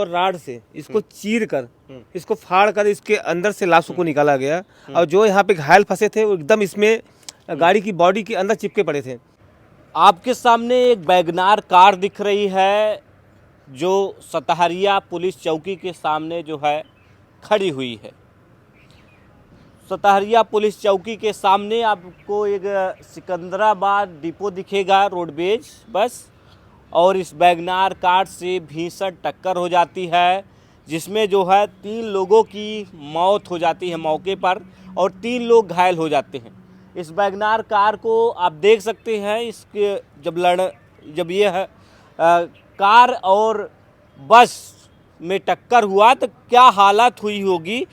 और राड से इसको चीर कर इसको फाड़ कर इसके अंदर से लाशों को निकाला गया। और जो यहाँ पे घायल फंसे थे वो एकदम इसमें गाड़ी की बॉडी के अंदर चिपके पड़े थे। आपके सामने एक वैगनार कार दिख रही है जो सतहरिया पुलिस चौकी के सामने जो है खड़ी हुई है। सतहरिया पुलिस चौकी के सामने आपको एक सिकंदराबाद डिपो दिखेगा, रोडवेज बस, और इस वैगनार कार से भीषण टक्कर हो जाती है जिसमें जो है 3 लोगों की मौत हो जाती है मौके पर और 3 लोग घायल हो जाते हैं। इस वैगनार कार को आप देख सकते हैं, इसके जब यह कार और बस में टक्कर हुआ तो क्या हालत हुई होगी।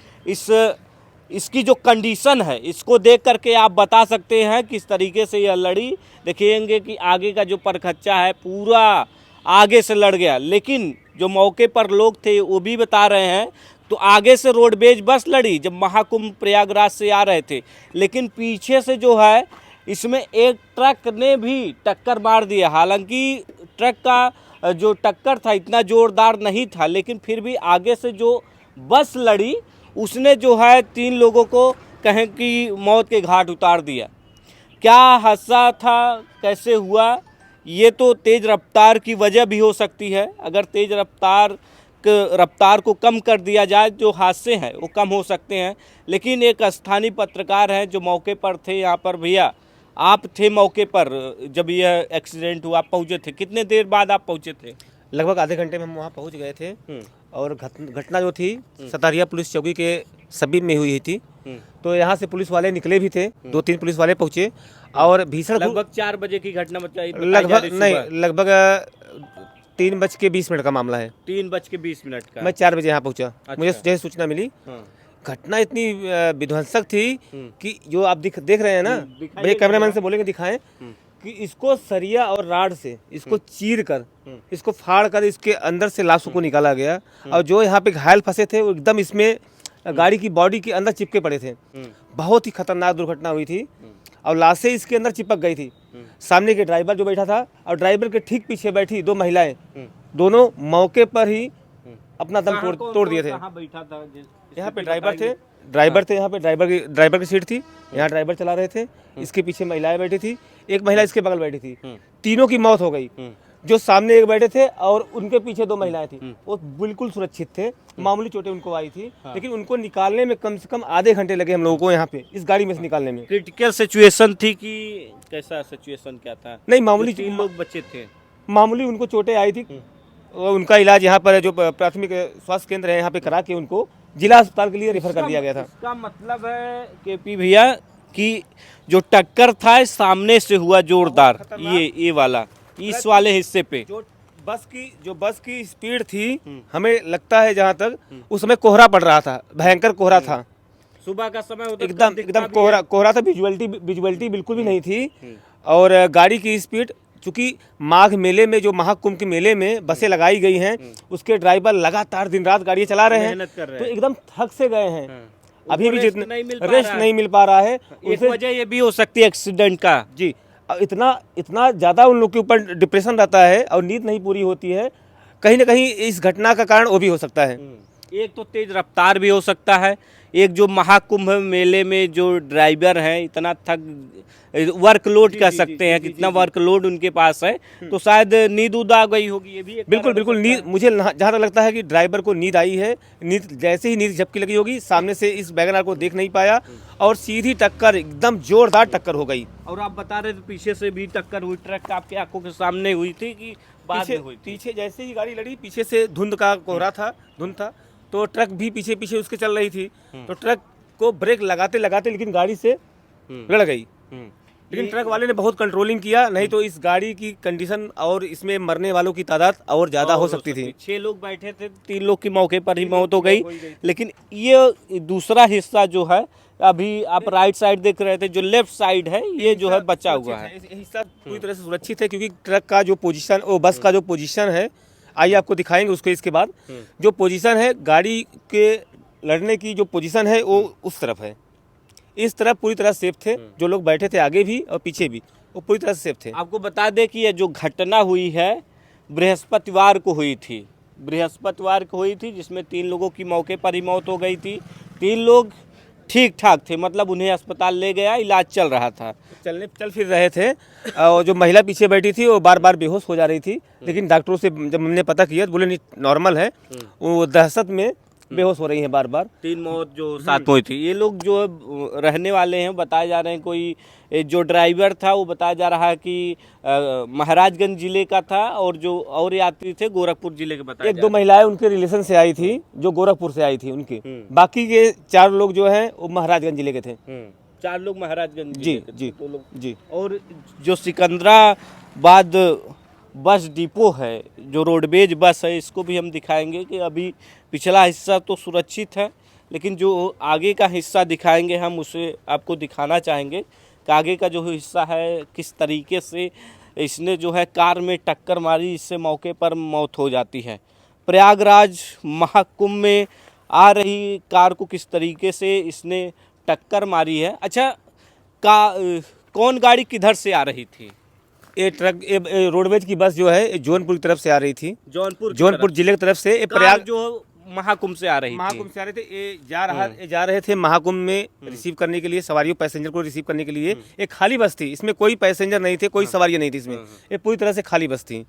इसकी जो कंडीशन है इसको देख करके आप बता सकते हैं किस तरीके से यह लड़ी। देखेंगे कि आगे का जो परखच्चा है पूरा आगे से लड़ गया, लेकिन जो मौके पर लोग थे वो भी बता रहे हैं तो आगे से रोडवेज बस लड़ी जब महाकुंभ प्रयागराज से आ रहे थे, लेकिन पीछे से जो है इसमें एक ट्रक ने भी टक्कर मार दिया। हालांकि ट्रक का जो टक्कर था इतना ज़ोरदार नहीं था, लेकिन फिर भी आगे से जो बस लड़ी उसने जो है 3 लोगों को कहें कि मौत के घाट उतार दिया। क्या हादसा था, कैसे हुआ, ये तो तेज़ रफ्तार की वजह भी हो सकती है। अगर तेज़ रफ्तार को कम कर दिया जाए जो हादसे हैं वो कम हो सकते हैं। लेकिन एक स्थानीय पत्रकार हैं जो मौके पर थे यहाँ पर। भैया आप थे मौके पर जब यह एक्सीडेंट हुआ, आप पहुँचे थे, कितने देर बाद आप पहुँचे थे? लगभग आधे घंटे में हम वहाँ पहुँच गए थे। और घटना जो थी सतहरिया पुलिस चौकी के सभी में हुई थी। तो यहाँ से पुलिस वाले निकले भी थे, 2-3 पुलिस वाले पहुँचे और भीषण लगभग 4 बजे की घटना बताई। लगभग 3:20 का मामला है। 3:20 का। मैं 4 बजे यहाँ पहुँचा। अच्छा। मुझे जैसे सूचना मिली। घटना इतनी विध्वंसक थी कि जो आप देख रहे हैं ना, भैया कैमरामैन से बोलेंगे दिखाएं कि इसको सरिया और राड से इसको चीर कर इसको फाड़ कर इसके अंदर से लाशों को निकाला गया। और जो यहाँ पे घायल फंसे थे वो एकदम इसमें गाड़ी की बॉडी के अंदर चिपके पड़े थे। बहुत ही खतरनाक दुर्घटना हुई थी और लाशें इसके अंदर चिपक गई थी। सामने के ड्राइवर जो बैठा था और ड्राइवर के ठीक पीछे बैठी 2 महिलाएं, दोनों मौके पर ही अपना दम तोड़ दिए थे। यहाँ पे ड्राइवर थे यहाँ पे ड्राइवर की सीट थी, यहाँ ड्राइवर चला रहे थे, इसके पीछे महिलाएं बैठी थी, एक महिला इसके बगल बैठी थी। तीनों की मौत हो गई। जो सामने एक बैठे थे और उनके पीछे 2 महिलाएं थी, वो बिल्कुल सुरक्षित थे। मामूली चोटें उनको आई थी, लेकिन उनको निकालने में कम से कम आधे घंटे लगे हम लोगों को यहाँ पे इस गाड़ी में से निकालने में। क्रिटिकल सिचुएशन थी कि कैसा सिचुएशन क्या था? नहीं, मामूली 3 लोग बच्चे थे, मामूली उनको चोटें आई थी। उनका इलाज यहाँ पर जो प्राथमिक स्वास्थ्य केंद्र है यहाँ पे करा के उनको जिला अस्पताल के लिए रेफर कर दिया गया था। इसका मतलब है केपी भैया कि जो टक्कर था सामने से हुआ जोरदार, ये वाला इस वाले हिस्से पे जो बस की स्पीड थी, हमें लगता है जहाँ तक उस समय कोहरा पड़ रहा था, भयंकर कोहरा था। सुबह का समय एकदम कोहरा था, विजुअलिटी बिल्कुल भी नहीं थी। और गाड़ी की स्पीड, चूंकि माघ मेले में जो महाकुंभ के मेले में बसें लगाई गई हैं, उसके ड्राइवर लगातार दिन रात गाड़ी चला रहे हैं, तो एकदम थक से गए हैं। अभी भी जितना रेस्ट नहीं मिल पा रहा है। एक वजह ये भी हो सकती है एक्सीडेंट का। जी, इतना ज़्यादा उन लोग के ऊपर डिप्रेशन रहता है और नींद नहीं पूरी होती है। कहीं ना कहीं इस घटना का कारण वो भी हो सकता है। एक तो तेज रफ्तार भी हो सकता है, एक जो महाकुंभ मेले में जो ड्राइवर हैं इतना वर्कलोड कह सकते हैं, कितना वर्कलोड उनके पास है, तो शायद नींद उद आ गई होगी। ये भी बिल्कुल नींद, मुझे जहाँ तक लगता है कि ड्राइवर को नींद आई है। जैसे ही नींद झपकी लगी होगी, सामने से इस वैगनआर को देख नहीं पाया और सीधी टक्कर, एकदम जोरदार टक्कर हो गई। और आप बता रहे थे पीछे से भी टक्कर हुई, ट्रक आपकी आंखों के सामने हुई थी कि बाद में हुई? पीछे जैसे ही गाड़ी लड़ी, पीछे से धुंध था, तो ट्रक भी पीछे उसके चल रही थी। तो ट्रक को ब्रेक लगाते लेकिन गाड़ी से लड़ गई। लेकिन ट्रक वाले ने बहुत कंट्रोलिंग किया, नहीं तो इस गाड़ी की कंडीशन और इसमें मरने वालों की तादाद और ज़्यादा हो सकती थी। 6 लोग बैठे थे, 3 लोग की मौके पर ही मौत हो गई। लेकिन ये दूसरा हिस्सा जो है, अभी आप राइट साइड देख रहे थे, जो लेफ्ट साइड है ये जो है बचा हुआ है। हिस्सा पूरी तरह से सुरक्षित है, क्योंकि ट्रक का जो पोजीशन, वो बस का जो पोजीशन है, आइए आपको दिखाएंगे उसके इसके बाद। जो पोजीशन है गाड़ी के लड़ने की, जो पोजीशन है वो उस तरफ है। इस तरफ पूरी तरह सेफ थे, जो लोग बैठे थे आगे भी और पीछे भी, वो पूरी तरह सेफ थे। आपको बता दें कि ये जो घटना हुई है बृहस्पतिवार को हुई थी, बृहस्पतिवार को हुई थी, जिसमें 3 लोगों की मौके पर ही मौत हो गई थी। 3 लोग ठीक ठाक थे, मतलब उन्हें अस्पताल ले गया, इलाज चल रहा था। चल फिर रहे थे और जो महिला पीछे बैठी थी वो बार बार बेहोश हो जा रही थी, लेकिन डॉक्टरों से जब हमने पता किया तो बोले नहीं नॉर्मल है, वो दहशत में बेहोश हो रही हैं बार बार। 3 मौत जो साथ में हुई थी। ये लोग जो रहने वाले हैं बताए जा रहे हैं, कोई जो ड्राइवर था वो बताया जा रहा है कि महाराजगंज जिले का था, और जो और यात्री थे गोरखपुर जिले के बताए जा 1-2 महिलाएं उनके रिलेशन से आई थी, जो गोरखपुर से आई थी उनकी। बाकी के 4 लोग जो हैं वो महाराजगंज जिले के थे। 4 लोग महाराजगंज जी जिले के थे, जी 2 लोग। जी। और जो सिकंदराबाद बस डिपो है, जो रोडवेज बस है, इसको भी हम दिखाएंगे कि अभी पिछला हिस्सा तो सुरक्षित है, लेकिन जो आगे का हिस्सा दिखाएंगे हम उसे आपको दिखाना चाहेंगे कि आगे का जो हिस्सा है किस तरीके से इसने जो है कार में टक्कर मारी, इससे मौके पर मौत हो जाती है। प्रयागराज महाकुंभ में आ रही कार को किस तरीके से इसने टक्कर मारी है। अच्छा, कौन गाड़ी किधर से आ रही थी? ये ट्रक रोडवेज की बस जो है जौनपुर की तरफ से आ रही थी, जौनपुर जिले की तरफ से। प्रयाग जो महाकुंभ से आ रही थी। महाकुंभ से आ रहे थे, ये जा रहे थे महाकुंभ में रिसीव करने के लिए, सवारियों पैसेंजर को रिसीव करने के लिए। एक खाली बस थी, इसमें कोई पैसेंजर नहीं थे, कोई सवारियां नहीं थी इसमें, ये पूरी तरह से खाली बस थी।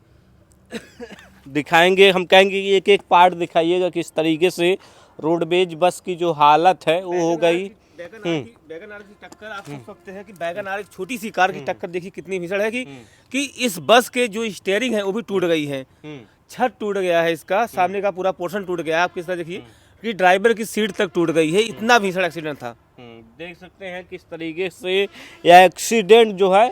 दिखाएंगे, हम कहेंगे कि एक एक पार्ट दिखाइएगा किस तरीके से रोडवेज बस की जो हालत है वो हो गई। वैगन आर की टक्कर आप सोच सकते हैं कि वैगन आर एक छोटी सी कार की टक्कर देखिए कितनी भीषण है कि इस बस के जो स्टीयरिंग है वो भी टूट गई है, छत टूट गया है, इसका सामने का पूरा पोर्शन टूट गया है। आप किस तरह देखिए कि ड्राइवर की सीट तक टूट गई है, इतना भीषण एक्सीडेंट था। देख सकते हैं किस तरीके से यह एक्सीडेंट जो है,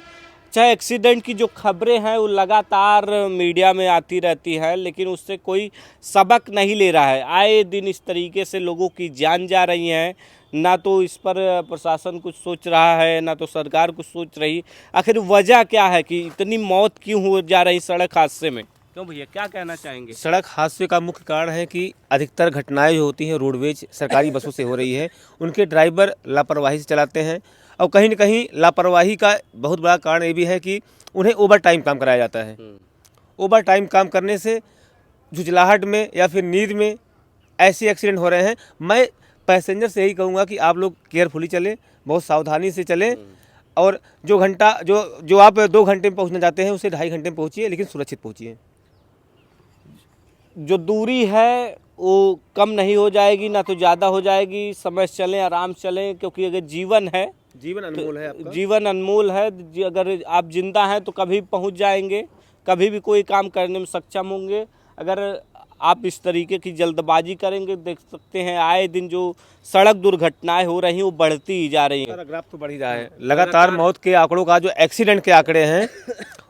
चाहे एक्सीडेंट की जो खबरें हैं वो लगातार मीडिया में आती रहती हैं, लेकिन उससे कोई सबक नहीं ले रहा है। आए दिन इस तरीके से लोगों की जान जा रही है, ना तो इस पर प्रशासन कुछ सोच रहा है, ना तो सरकार कुछ सोच रही। आखिर वजह क्या है कि इतनी मौत क्यों हो जा रही सड़क हादसे में? क्यों भैया, क्या कहना चाहेंगे? सड़क हादसे का मुख्य कारण है कि अधिकतर घटनाएं जो होती हैं रोडवेज सरकारी बसों से हो रही है, उनके ड्राइवर लापरवाही से चलाते हैं, और कहीं न कहीं लापरवाही का बहुत बड़ा कारण ये भी है कि उन्हें ओवर टाइम काम कराया जाता है। ओवर टाइम काम करने से झुंझलाहट में या फिर नींद में ऐसे एक्सीडेंट हो रहे हैं। मैं पैसेंजर से यही कहूँगा कि आप लोग केयरफुली चलें, बहुत सावधानी से चलें, और जो आप 2 घंटे में पहुँचना चाहते हैं उसे 2.5 घंटे में पहुँचिए, लेकिन सुरक्षित पहुँचिए। जो दूरी है वो कम नहीं हो जाएगी, ना तो ज़्यादा हो जाएगी। समय से चलें, आराम से चलें, क्योंकि अगर जीवन है, जीवन अनमोल है आपका। जीवन अनमोल है। अगर आप जिंदा हैं तो कभी पहुंच जाएंगे, कभी भी कोई काम करने में सक्षम होंगे। अगर आप इस तरीके की जल्दबाजी करेंगे, देख सकते हैं आए दिन जो सड़क दुर्घटनाएं हो रही हैं वो बढ़ती ही जा रही हैं। ग्राफ तो बढ़ ही रहा है लगातार। मौत के आंकड़ों का जो एक्सीडेंट के आंकड़े हैं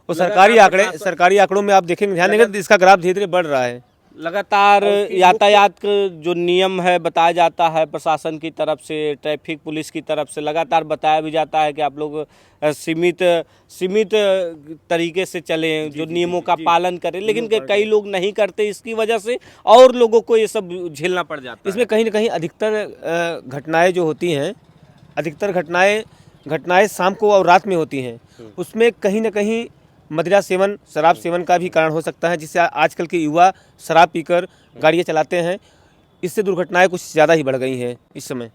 वो सरकारी आंकड़ों में आप देखेंगे, ध्यान देंगे तो इसका ग्राफ धीरे धीरे बढ़ रहा है। लगातार यातायात का जो नियम है बताया जाता है प्रशासन की तरफ से, ट्रैफिक पुलिस की तरफ से लगातार बताया भी जाता है कि आप लोग सीमित तरीके से चलें, जो नियमों का पालन करें, लेकिन कई लोग नहीं करते। इसकी वजह से और लोगों को ये सब झेलना पड़ जाता है। इसमें कहीं ना कहीं अधिकतर घटनाएं जो होती हैं, अधिकतर घटनाएं शाम को और रात में होती हैं। उसमें कहीं ना कहीं मदिरा सेवन, शराब सेवन का भी कारण हो सकता है, जिससे आजकल के युवा शराब पीकर गाड़ियाँ चलाते हैं। इससे दुर्घटनाएं कुछ ज़्यादा ही बढ़ गई हैं इस समय।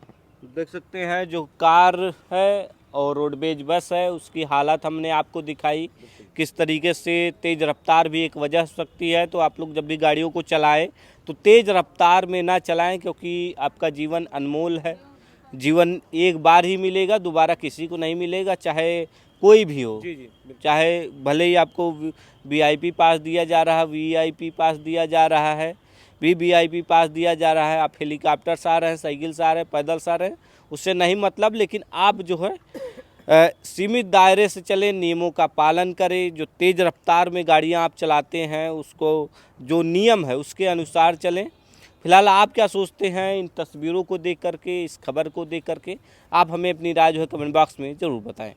देख सकते हैं जो कार है और रोडवेज बस है उसकी हालत हमने आपको दिखाई, किस तरीके से तेज़ रफ्तार भी एक वजह हो सकती है। तो आप लोग जब भी गाड़ियों को चलाएं तो तेज़ रफ्तार में ना चलाएं, क्योंकि आपका जीवन अनमोल है। जीवन एक बार ही मिलेगा, दोबारा किसी को नहीं मिलेगा, चाहे कोई भी हो। चाहे भले ही आपको वीआईपी पास दिया जा रहा है, वीआईपी पास दिया जा रहा है, वीवीआईपी पास दिया जा रहा है, आप हेलीकॉप्टर से आ रहे हैं, साइकिल से आ रहे हैं, पैदल से आ रहे हैं, उससे नहीं मतलब। लेकिन आप जो है सीमित दायरे से चलें, नियमों का पालन करें। जो तेज़ रफ्तार में गाड़ियां आप चलाते हैं उसको जो नियम है उसके अनुसार चलें। फिलहाल आप क्या सोचते हैं इन तस्वीरों को देख करके, इस खबर को देख करके? आप हमें अपनी राय जो है कमेंट बॉक्स में ज़रूर बताएं।